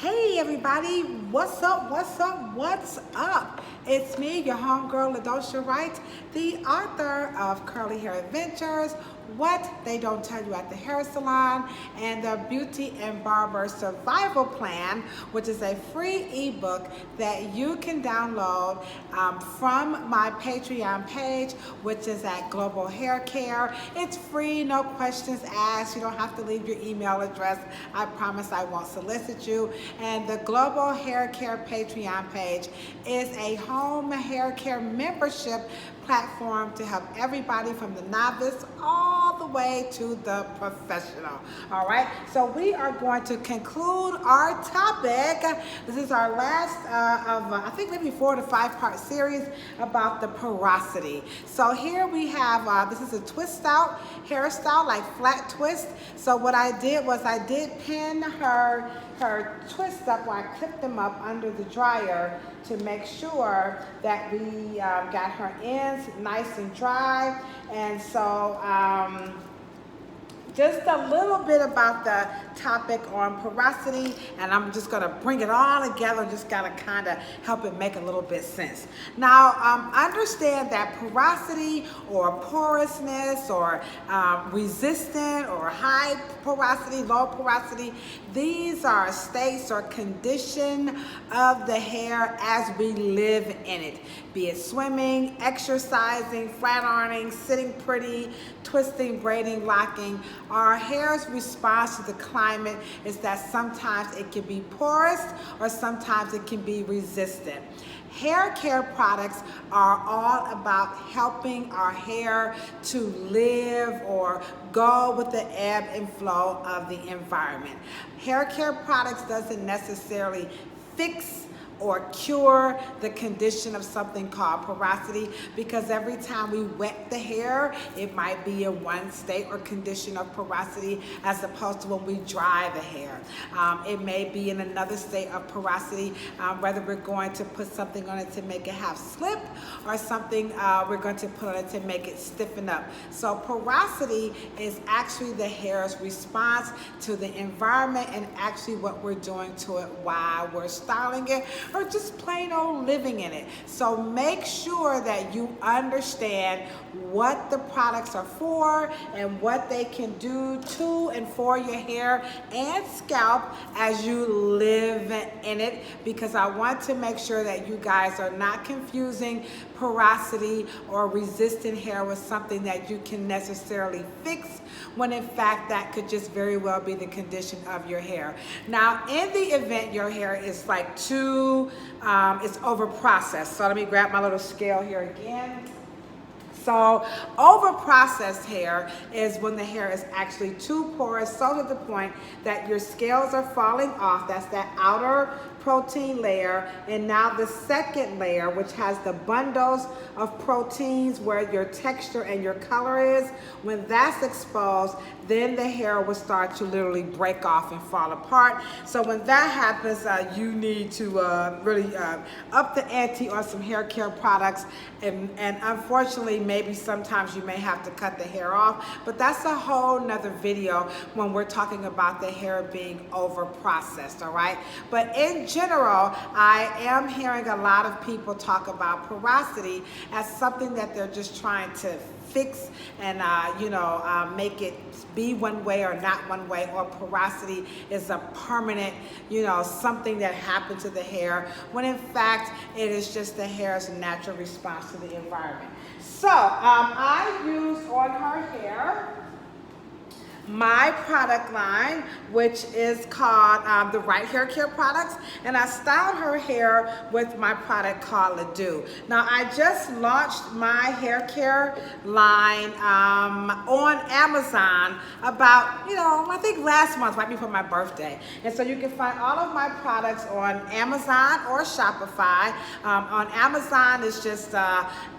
Hey everybody, what's up, what's up, what's up? It's me, your homegirl, LaDosha Wright, the author of Curly Hair Adventures, What They Don't Tell You at the Hair Salon, and the Beauty and Barber Survival Plan, which is a free ebook that you can download from my Patreon page, which is at Global Hair Care. It's free, no questions asked. You don't have to leave your email address. I promise I won't solicit you. And the Global Hair Care Patreon page is a home hair care membership platform to help everybody from the novice all the way to the professional. All right, so we are going to conclude our topic. This is our last of I think maybe 4 to 5 part series about the porosity. So here we have this is a twist out hairstyle, like flat twist. So what I did was I did pin her twist up, where I clipped them up under the dryer to make sure that we got her ends nice and dry. And so just a little bit about the topic on porosity, and I'm just gonna bring it all together, just gotta kind of help it make a little bit sense. Now, understand that porosity or porousness or resistant or high porosity, low porosity, these are states or condition of the hair as we live in it, be it swimming, exercising, flat ironing, sitting pretty, twisting, braiding, locking. Our hair's response to the climate is that sometimes it can be porous or sometimes it can be resistant. Hair care products are all about helping our hair to live or go with the ebb and flow of the environment. Hair care products doesn't necessarily fix or cure the condition of something called porosity, because every time we wet the hair, it might be in one state or condition of porosity as opposed to when we dry the hair. It may be in another state of porosity, whether we're going to put something on it to make it have slip or something we're going to put on it to make it stiffen up. So porosity is actually the hair's response to the environment and actually what we're doing to it while we're styling it or just plain old living in it. So make sure that you understand what the products are for and what they can do to and for your hair and scalp as you live in it, because I want to make sure that you guys are not confusing porosity or resistant hair with something that you can necessarily fix, when in fact that could just very well be the condition of your hair. Now, in the event your hair is like it's over processed. So let me grab my little scale here again. So over-processed hair is when the hair is actually too porous, so to the point that your scales are falling off. That's that outer protein layer. And now the second layer, which has the bundles of proteins where your texture and your color is, when that's exposed, then the hair will start to literally break off and fall apart. So when that happens, you need to really up the ante on some hair care products. And unfortunately, maybe sometimes you may have to cut the hair off, but that's a whole nother video when we're talking about the hair being over processed, all right? But in general, I am hearing a lot of people talk about porosity as something that they're just trying to fix and make it be one way or not one way, or porosity is a permanent, something that happened to the hair, when in fact it is just the hair's natural response to the environment. So I used on her hair my product line, which is called the Right Hair Care Products, and I styled her hair with my product called Ledoux. Now, I just launched my hair care line on Amazon about, I think last month, right before my birthday. And so you can find all of my products on Amazon or Shopify. On Amazon, it's just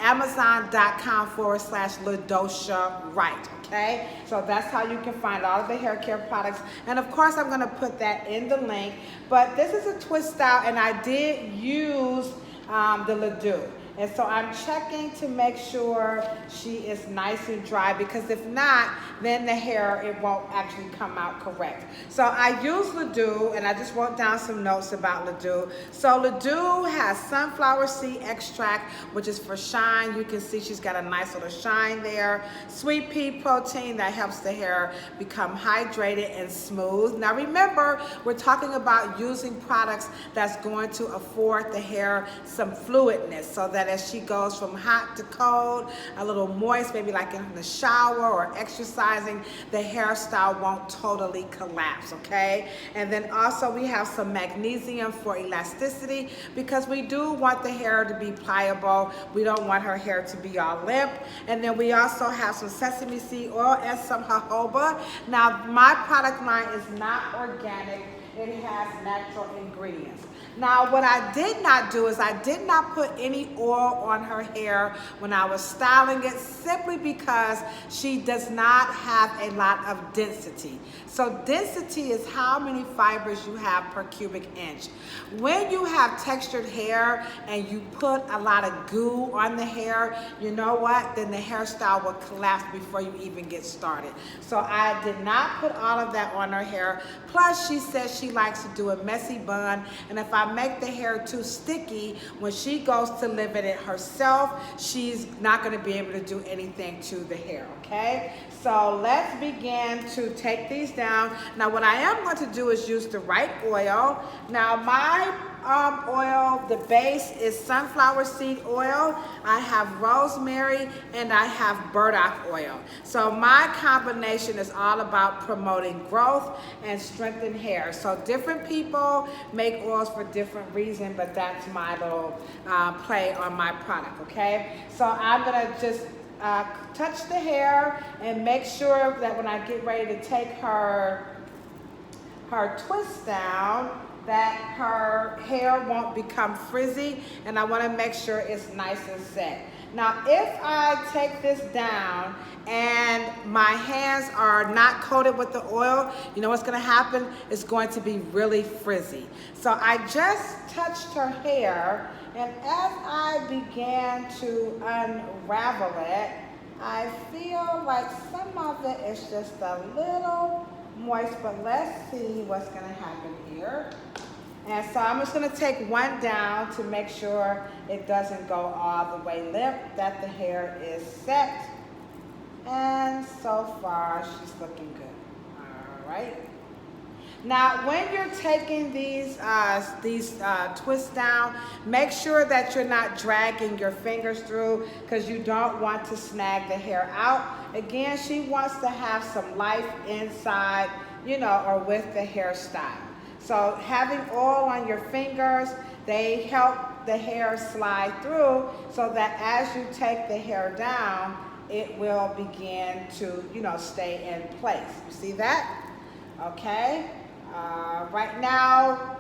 amazon.com/LaDosha Wright. Okay, so that's how you can find all of the hair care products. And of course, I'm going to put that in the link. But this is a twist out, and I did use the Ledoux. And so I'm checking to make sure she is nice and dry, because if not, then the hair, it won't actually come out correct. So I use Ledoux, and I just wrote down some notes about Ledoux. So Ledoux has sunflower seed extract, which is for shine. You can see she's got a nice little shine there. Sweet pea protein that helps the hair become hydrated and smooth. Now remember, we're talking about using products that's going to afford the hair some fluidness, so that as she goes from hot to cold, a little moist, maybe like in the shower or exercising, the hairstyle won't totally collapse, okay? And then also we have some magnesium for elasticity, because we do want the hair to be pliable. We don't want her hair to be all limp. And then we also have some sesame seed oil and some jojoba. Now my product line is not organic. It has natural ingredients. Now, what I did not do is I did not put any oil on her hair when I was styling it, simply because she does not have a lot of density. So density is how many fibers you have per cubic inch. When you have textured hair and you put a lot of goo on the hair, you know what? Then the hairstyle will collapse before you even get started. So I did not put all of that on her hair. Plus, she says she likes to do a messy bun, and if I make the hair too sticky, when she goes to live in it herself, she's not going to be able to do anything to the hair, okay? So let's begin to take these down. Now what I am going to do is use the right oil. Now my oil, the base is sunflower seed oil. I have rosemary and I have burdock oil. So my combination is all about promoting growth and strengthen hair. So different people make oils for different reasons, but that's my little play on my product, okay? So I'm gonna just touch the hair and make sure that when I get ready to take her twist down, that her hair won't become frizzy, and I want to make sure it's nice and set. Now if I take this down and my hands are not coated with the oil, you know what's going to happen? It's going to be really frizzy. So I just touched her hair, and as I began to unravel it, I feel like some of it is just a little moist, but let's see what's going to happen here. And so I'm just going to take one down to make sure it doesn't go all the way limp, that the hair is set. And so far, she's looking good. All right. Now, when you're taking these twists down, make sure that you're not dragging your fingers through, because you don't want to snag the hair out. Again, she wants to have some life inside, you know, or with the hairstyle. So having oil on your fingers, they help the hair slide through, so that as you take the hair down, it will begin to, you know, stay in place. You see that? Okay. Right now,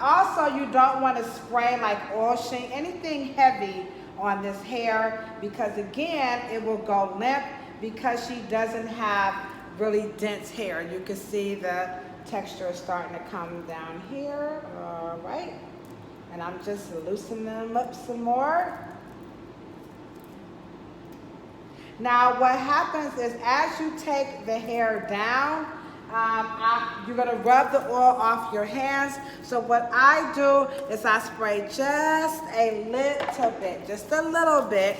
also you don't want to spray like oil sheen, anything heavy on this hair, because again, it will go limp because she doesn't have really dense hair. You can see the texture is starting to come down here. All right. And I'm just loosening them up some more. Now what happens is, as you take the hair down, you're going to rub the oil off your hands. So what I do is I spray just a little bit, just a little bit,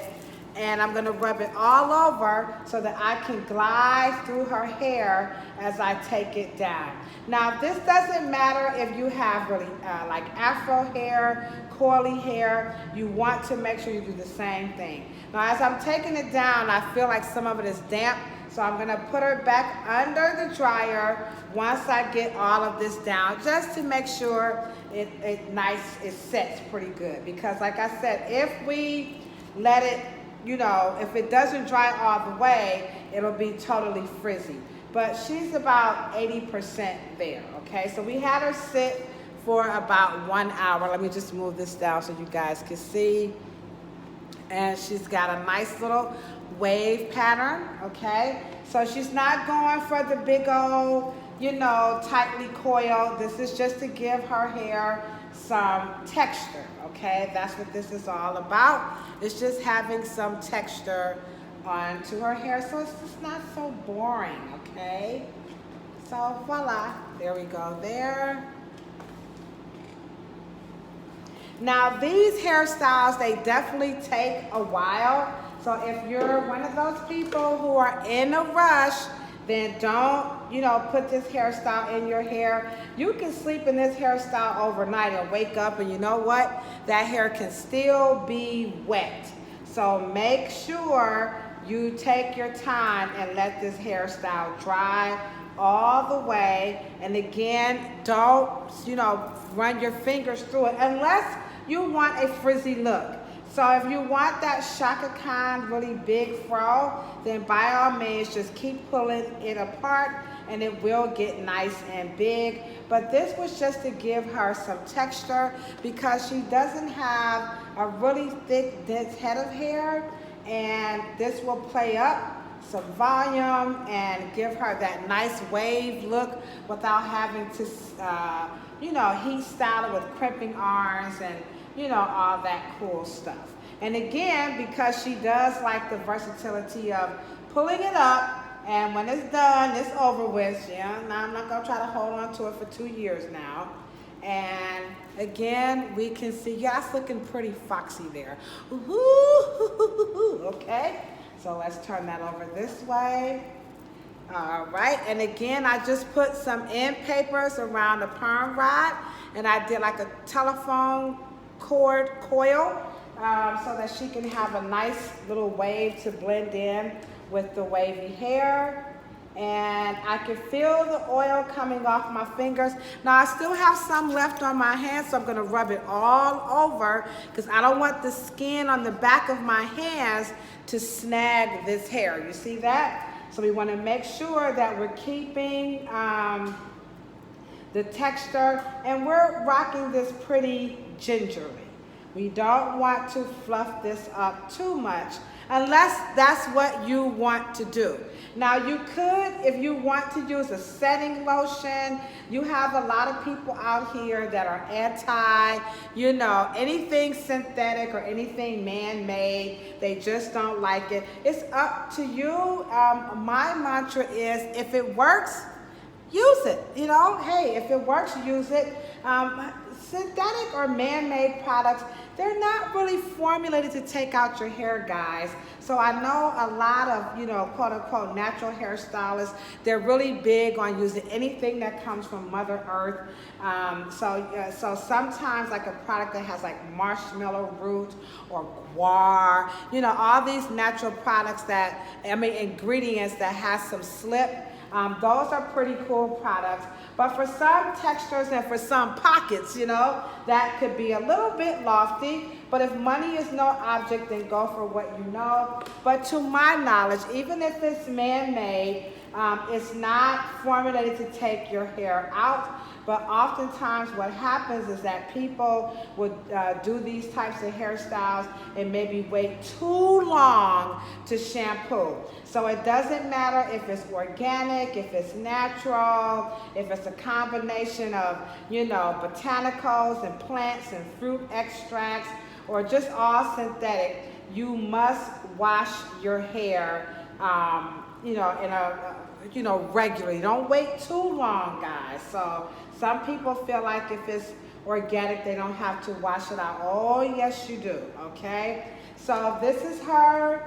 and I'm going to rub it all over so that I can glide through her hair as I take it down. Now this doesn't matter if you have really like afro hair, coily hair. You want to make sure you do the same thing. Now as I'm taking it down, I feel like some of it is damp, so I'm going to put her back under the dryer once I get all of this down, just to make sure it sets pretty good. Because like I said, if we let it, you know, if it doesn't dry all the way, it'll be totally frizzy. But she's about 80% there, okay? So we had her sit for about 1 hour. Let me just move this down so you guys can see. And she's got a nice little wave pattern, okay? So she's not going for the big old you know, tightly coiled. This is just to give her hair some texture, okay? That's what this is all about. It's just having some texture onto her hair so it's just not so boring, okay? So voila, there we go there. Now these hairstyles, they definitely take a while. So if you're one of those people who are in a rush, then don't, you know, put this hairstyle in your hair. You can sleep in this hairstyle overnight and wake up and you know what? That hair can still be wet. So make sure you take your time and let this hairstyle dry all the way. And again, don't, you know, run your fingers through it unless you want a frizzy look. So if you want that Shaka Khan really big fro, then by all means just keep pulling it apart and it will get nice and big. But this was just to give her some texture because she doesn't have a really thick, dense head of hair, and this will play up some volume and give her that nice wave look without having to, you know, heat style it with crimping arms and, you know, all that cool stuff. And again, because she does like the versatility of pulling it up, and when it's done, it's over with. Yeah, now I'm not gonna try to hold on to it for 2 years now. And again, we can see, yeah, it's looking pretty foxy there. Ooh, okay, so let's turn that over this way. All right, and again, I just put some end papers around the perm rod, and I did like a telephone cord coil so that she can have a nice little wave to blend in with the wavy hair. And I can feel the oil coming off my fingers. Now I still have some left on my hands, so I'm gonna rub it all over because I don't want the skin on the back of my hands to snag this hair. You see that? So we wanna make sure that we're keeping the texture, and we're rocking this pretty gingerly. We don't want to fluff this up too much unless that's what you want to do. Now you could, if you want to use a setting lotion, you have a lot of people out here that are anti, you know, anything synthetic or anything man-made. They just don't like it. It's up to you. My mantra is, if it works, use it. You know, hey, if it works, use it. Synthetic or man-made products, they're not really formulated to take out your hair, guys. So I know a lot of, you know, quote-unquote natural hairstylists, they're really big on using anything that comes from Mother Earth. So sometimes like a product that has like marshmallow root or guar, you know, all these natural products that, I mean, ingredients that has some slip, those are pretty cool products. But for some textures and for some pockets, you know, that could be a little bit lofty. But if money is no object, then go for what you know. But to my knowledge, even if it's man-made, it's not formulated to take your hair out. But oftentimes what happens is that people would do these types of hairstyles and maybe wait too long to shampoo. So it doesn't matter if it's organic, if it's natural, if it's a combination of, you know, botanicals and plants and fruit extracts, or just all synthetic. You must wash your hair, you know, in a, you know, regularly. Don't wait too long, guys. So some people feel like if it's organic, they don't have to wash it out. Oh, yes, you do. Okay. So this is her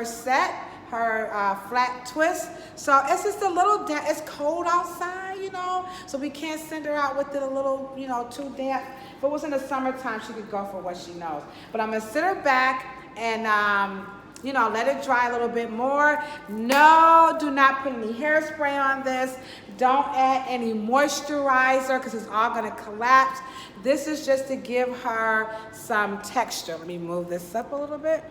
set, her flat twist. So it's just a little damp. It's cold outside, you know, so we can't send her out with it a little, you know, too damp. If it was in the summertime, she could go for what she knows. But I'm gonna sit her back and you know, let it dry a little bit more. No, do not put any hairspray on this. Don't add any moisturizer because it's all gonna collapse. This is just to give her some texture. Let me move this up a little bit.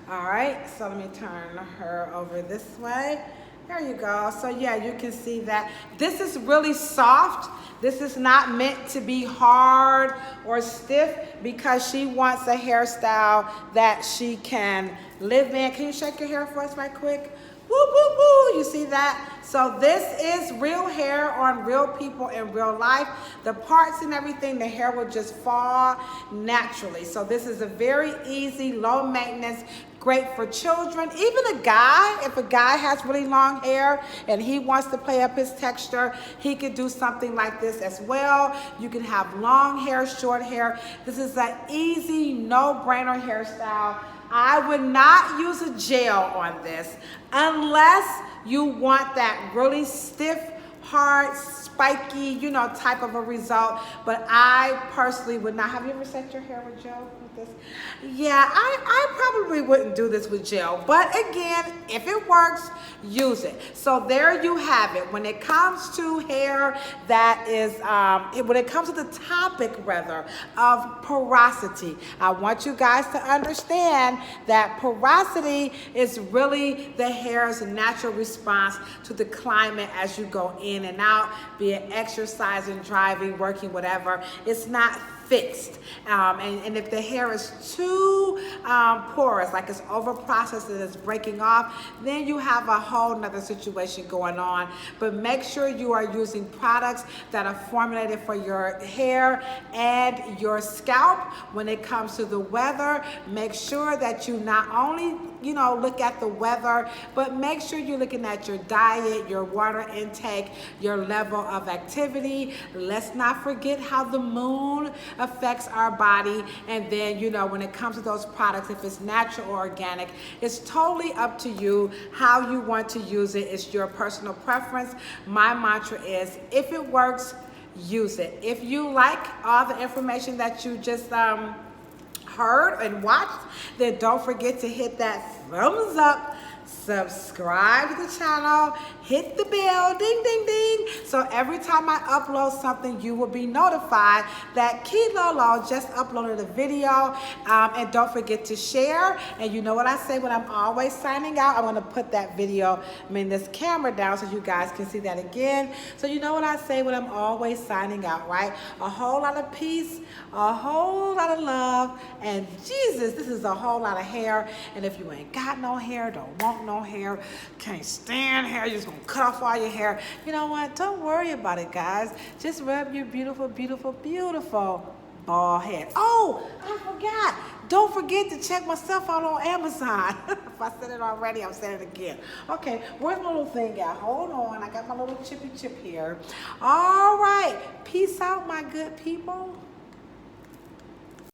All right, so let me turn her over this way. There you go. So yeah, you can see that this is really soft. This is not meant to be hard or stiff because she wants a hairstyle that she can live in. Can you shake your hair for us right quick? Woo, woo, woo. You see that? So this is real hair on real people in real life. The parts and everything, the hair will just fall naturally. So this is a very easy, low maintenance, great for children. Even a guy, if a guy has really long hair and he wants to play up his texture, he could do something like this as well. You can have long hair, short hair. This is an easy, no-brainer hairstyle. I would not use a gel on this unless you want that really stiff, hard, spiky, you know, type of a result. But I personally would not. Have you ever set your hair with gel with this? Yeah, I probably wouldn't do this with gel. But again, if it works, use it. So there you have it. When it comes to hair that is, when it comes to the topic rather of porosity, I want you guys to understand that porosity is really the hair's natural response to the climate as you go in and out, be it exercising, driving, working, whatever. It's not fixed. And if the hair is too porous, like it's over processed and it's breaking off, then you have a whole nother situation going on. But make sure you are using products that are formulated for your hair and your scalp. When it comes to the weather, make sure that you not only, you know, look at the weather, but make sure you're looking at your diet, your water intake, your level of activity. Let's not forget how the moon affects our body. And then, you know, when it comes to those products, if it's natural or organic, it's totally up to you how you want to use it. It's your personal preference. My mantra is, if it works, use it. If you like all the information that you just heard and watched, then don't forget to hit that thumbs up, subscribe to the channel, hit the bell, ding, ding, ding. So every time I upload something, you will be notified that Key Lolo just uploaded a video. And don't forget to share. And you know what I say when I'm always signing out? I'm going to put that video, this camera down so you guys can see that again. So you know what I say when I'm always signing out, right? A whole lot of peace, a whole lot of love, and Jesus, this is a whole lot of hair. And if you ain't got no hair, don't want no hair, can't stand hair, you're just gonna cut off all your hair, you know what? Don't worry about it, guys. Just rub your beautiful, beautiful, beautiful bald head. Oh, I forgot. Don't forget to check my stuff out on Amazon. If I said it already, I'm saying it again. Okay, where's my little thing at? Hold on, I got my little chippy chip here. All right, peace out, my good people.